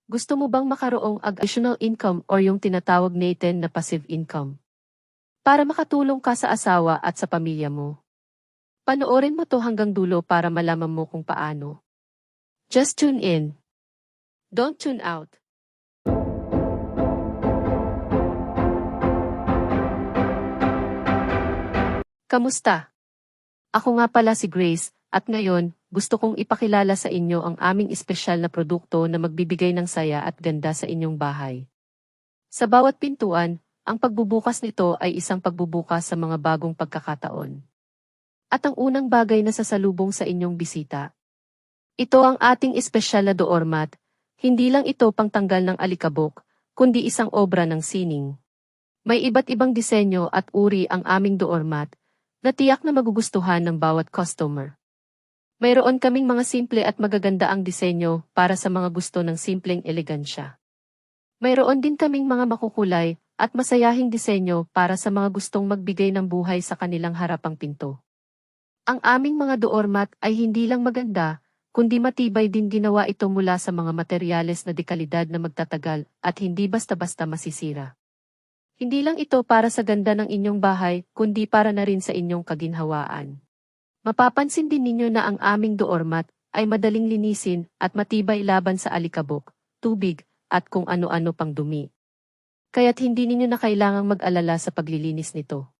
Gusto mo bang makaroong additional income or yung tinatawag natin na passive income? Para makatulong ka sa asawa at sa pamilya mo. Panoorin mo to hanggang dulo para malaman mo kung paano. Just tune in. Don't tune out. Kamusta? Ako nga pala si Grace, at ngayon, gusto kong ipakilala sa inyo ang aming espesyal na produkto na magbibigay ng saya at ganda sa inyong bahay. Sa bawat pintuan, ang pagbubukas nito ay isang pagbubukas sa mga bagong pagkakataon. At ang unang bagay na sasalubong sa inyong bisita. Ito ang ating espesyal na doormat, hindi lang ito pangtanggal ng alikabok, kundi isang obra ng sining. May iba't ibang disenyo at uri ang aming doormat, na tiyak na magugustuhan ng bawat customer. Mayroon kaming mga simple at magaganda ang disenyo para sa mga gusto ng simpleng elegansya. Mayroon din kaming mga makukulay at masayahing disenyo para sa mga gustong magbigay ng buhay sa kanilang harapang pinto. Ang aming mga doormat ay hindi lang maganda, kundi matibay din ginawa ito mula sa mga materyales na dekalidad na magtatagal at hindi basta-basta masisira. Hindi lang ito para sa ganda ng inyong bahay, kundi para na rin sa inyong kaginhawaan. Mapapansin din ninyo na ang aming doormat ay madaling linisin at matibay laban sa alikabok, tubig, at kung ano-ano pang dumi. Kaya't hindi ninyo na kailangang mag-alala sa paglilinis nito.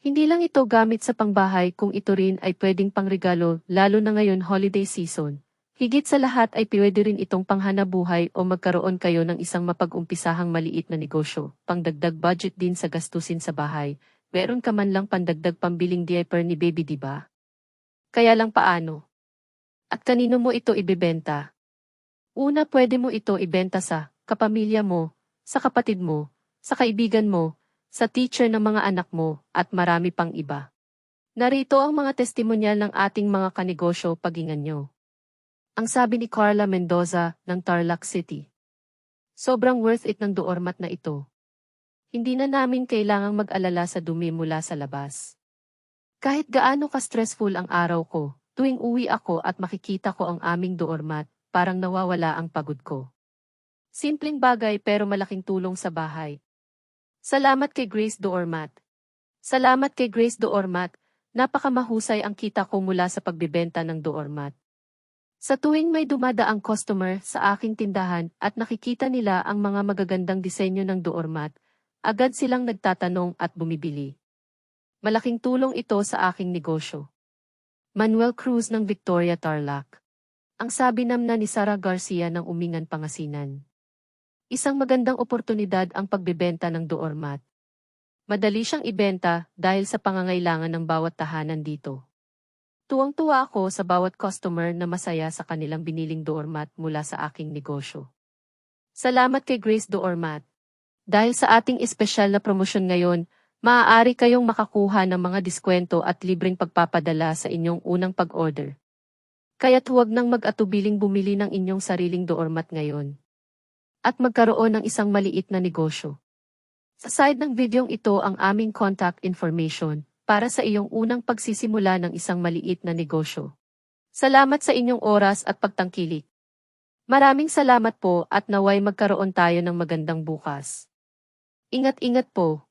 Hindi lang ito gamit sa pangbahay kung ito rin ay pwedeng pangregalo lalo na ngayon holiday season. Higit sa lahat ay pwede rin itong panghanabuhay o magkaroon kayo ng isang mapag-umpisahang maliit na negosyo, pangdagdag budget din sa gastusin sa bahay. Meron ka man lang pandagdag pambiling diaper ni baby, di ba? Kaya lang paano? At kanino mo ito ibebenta? Una, pwede mo ito ibenta sa kapamilya mo, sa kapatid mo, sa kaibigan mo, sa teacher ng mga anak mo, at marami pang iba. Narito ang mga testimonyal ng ating mga kanegosyo, pagingan nyo. Ang sabi ni Carla Mendoza ng Tarlac City. Sobrang worth it ng doormat na ito. Hindi na namin kailangang mag-alala sa dumi mula sa labas. Kahit gaano ka-stressful ang araw ko, tuwing uwi ako at makikita ko ang aming doormat, parang nawawala ang pagod ko. Simpleng bagay pero malaking tulong sa bahay. Salamat kay Grace Doormat. Salamat kay Grace Doormat, napakamahusay ang kita ko mula sa pagbibenta ng doormat. Sa tuwing may dumadaang customer sa aking tindahan at nakikita nila ang mga magagandang disenyo ng doormat, agad silang nagtatanong at bumibili. Malaking tulong ito sa aking negosyo. Manuel Cruz ng Victoria, Tarlac. Ang sabi namna ni Sara Garcia ng Umingan, Pangasinan. Isang magandang oportunidad ang pagbebenta ng doormat. Madali siyang ibenta dahil sa pangangailangan ng bawat tahanan dito. Tuwang-tuwa ako sa bawat customer na masaya sa kanilang biniling doormat mula sa aking negosyo. Salamat kay Grace Doormat. Dahil sa ating espesyal na promosyon ngayon, maaari kayong makakuha ng mga diskwento at libreng pagpapadala sa inyong unang pag-order. Kaya't huwag nang mag-atubiling bumili ng inyong sariling doormat ngayon. At magkaroon ng isang maliit na negosyo. Sa side ng videong ito ang aming contact information para sa iyong unang pagsisimula ng isang maliit na negosyo. Salamat sa inyong oras at pagtangkilik. Maraming salamat po at naway magkaroon tayo ng magandang bukas. Ingat-ingat po.